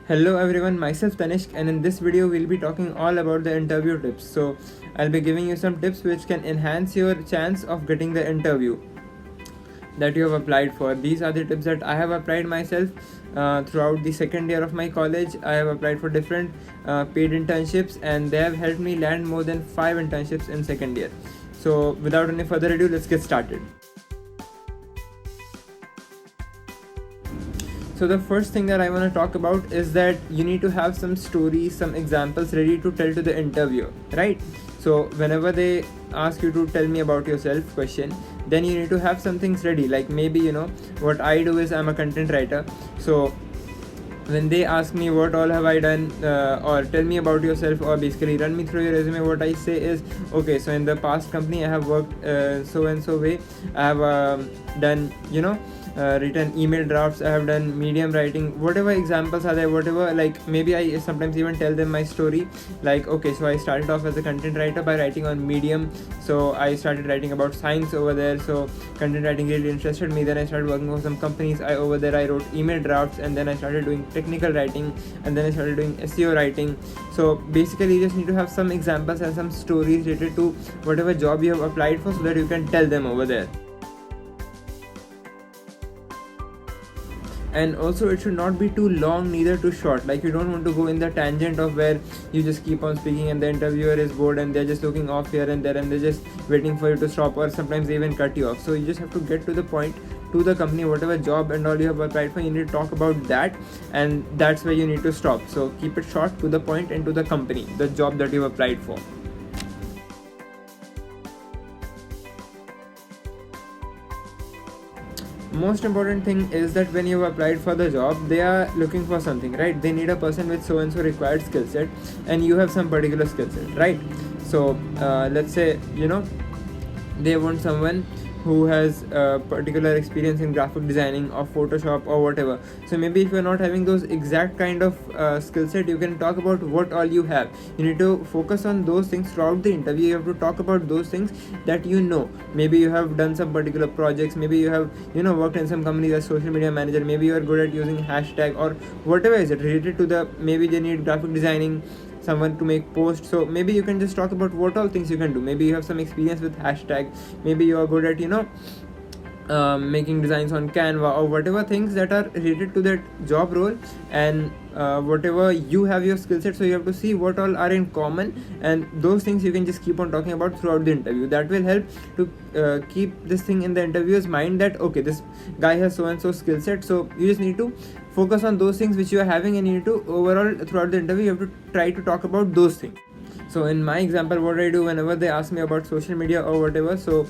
Hello everyone, myself Tanishq, and in this video we'll be talking all about the interview tips. So I'll be giving you some tips which can enhance your chance of getting the interview that you have applied for. These are the tips that I have applied myself throughout the second year of my college. I have applied for different paid internships, and they have helped me land more than 5 internships in second year. So without any further ado, let's get started. So the first thing that I want to talk about is that you need to have some stories, some examples ready to tell to the interviewer, right? So whenever they ask you to tell me about yourself question, then you need to have some things ready. Like maybe what I do is I'm a content writer. So when they ask me what all have I done, or tell me about yourself, or basically run me through your resume, what I say is, okay, so in the past company I have worked so and so way. I have done written email drafts, I have done medium writing, whatever examples are there, whatever, like maybe I sometimes even tell them my story, like okay, so I started off as a content writer by writing on Medium. So I started writing about science over there, so content writing really interested me. Then I started working for some companies. Over there I wrote email drafts, and then I started doing technical writing, and then I started doing SEO writing. So basically you just need to have some examples and some stories related to whatever job you have applied for, so that you can tell them over there. And also it should not be too long, neither too short. Like you don't want to go in the tangent of where you just keep on speaking and the interviewer is bored and they're just looking off here and there and they're just waiting for you to stop, or sometimes they even cut you off. So you just have to get to the point, to the company, whatever job and all you have applied for, you need to talk about that, and that's where you need to stop. So keep it short, to the point, and to the company, the job that you've applied for. Most important thing is that when you have applied for the job, they are looking for something, right? They need a person with so and so required skill set, and you have some particular skill set, right? So let's say they want someone who has particular experience in graphic designing or Photoshop or whatever. So maybe if you're not having those exact kind of skill set, you can talk about what all you have. You need to focus on those things throughout the interview. You have to talk about those things that maybe you have done some particular projects, maybe you have worked in some companies as social media manager, maybe you are good at using hashtag or whatever is it related to the, maybe they need graphic designing, someone to make posts. So maybe you can just talk about what all things you can do. Maybe you have some experience with hashtag, maybe you are good at making designs on Canva, or whatever things that are related to that job role, and whatever you have your skill set. So you have to see what all are in common, and those things you can just keep on talking about throughout the interview. That will help to keep this thing in the interviewer's mind that okay, this guy has so and so skill set. So you just need to focus on those things which you are having, and you need to overall throughout the interview you have to try to talk about those things. So in my example, what I do whenever they ask me about social media or whatever, so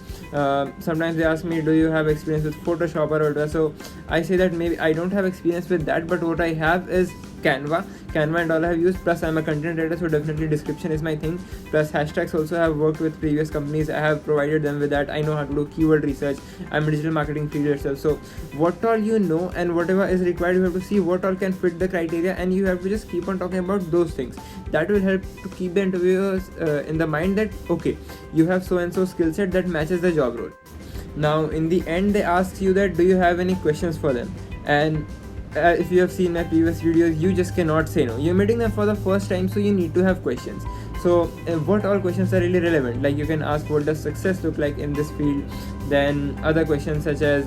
sometimes they ask me, do you have experience with Photoshop or whatever? So I say that maybe I don't have experience with that, but what I have is Canva and all I have used, plus I'm a content writer, so definitely description is my thing. Plus hashtags also I have worked with previous companies, I have provided them with that. I know how to do keyword research, I'm a digital marketing freelancer. So what all and whatever is required, you have to see what all can fit the criteria, and you have to just keep on talking about those things. That will help to keep the interviewers in the mind that okay, you have so and so skill set that matches the job role. Now in the end they ask you that do you have any questions for them, and if you have seen my previous videos, you just cannot say no. You're meeting them for the first time, so you need to have questions. So what all questions are really relevant? Like you can ask, what does success look like in this field? Then other questions such as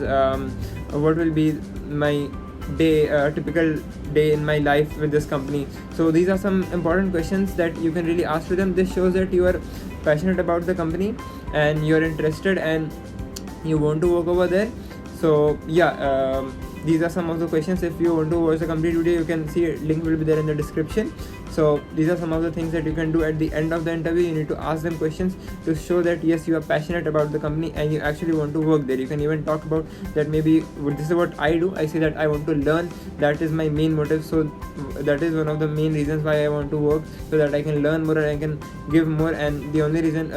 what will be my day, typical day in my life with this company. So these are some important questions that you can really ask to them. This shows that you are passionate about the company and you're interested and you want to work over there. So yeah, these are some of the questions. If you want to watch the complete video, you can see link will be there in the description. So these are some of the things that you can do at the end of the interview. You need to ask them questions to show that yes, you are passionate about the company and you actually want to work there. You can even talk about that maybe this is what I do. I say that I want to learn. That is my main motive. So that is one of the main reasons why I want to work, so that I can learn more and I can give more. And the only reason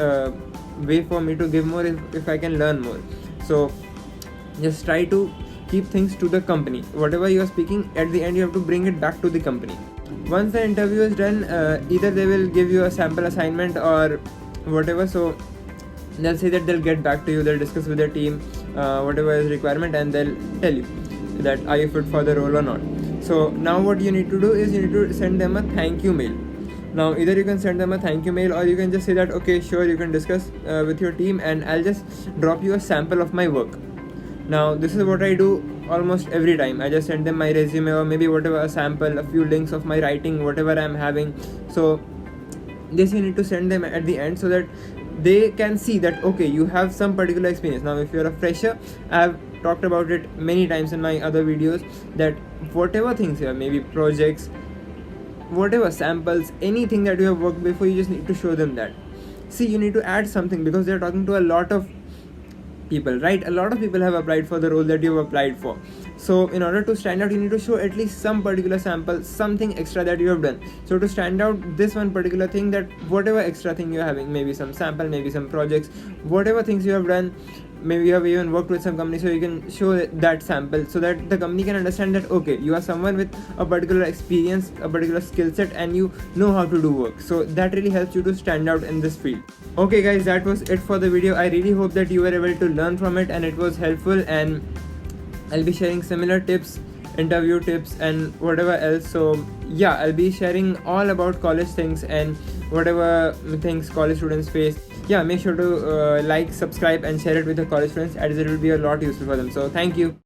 way for me to give more is if I can learn more. So just try to keep things to the company. Whatever you are speaking, at the end you have to bring it back to the company. Once the interview is done, either they will give you a sample assignment or whatever. So they'll say that they'll get back to you, they'll discuss with their team whatever is requirement, and they'll tell you that are you fit for the role or not. So now what you need to do is you need to send them a thank you mail. Now either you can send them a thank you mail, or you can just say that okay, sure, you can discuss with your team and I'll just drop you a sample of my work. Now this is what I do almost every time. I just send them my resume, or maybe whatever, a sample, a few links of my writing, whatever I'm having. So this you need to send them at the end, so that they can see that okay, you have some particular experience. Now if you're a fresher, I've talked about it many times in my other videos, that whatever things here, maybe projects, whatever samples, anything that you have worked before, you just need to show them that. See, you need to add something, because they're talking to a lot of people, right? A lot of people have applied for the role that you've applied for. So in order to stand out, you need to show at least some particular sample, something extra that you have done. So to stand out, this one particular thing, that whatever extra thing you're having, maybe some sample, maybe some projects, whatever things you have done, maybe you have even worked with some company, so you can show that sample, so that the company can understand that okay, you are someone with a particular experience, a particular skill set, and you know how to do work. So that really helps you to stand out in this field. Okay guys, that was it for the video. I really hope that you were able to learn from it and it was helpful, and I'll be sharing similar tips, interview tips, and whatever else. So yeah, I'll be sharing all about college things and whatever things college students face. Yeah, make sure to like, subscribe, and share it with your college friends, as it will be a lot useful for them. So thank you.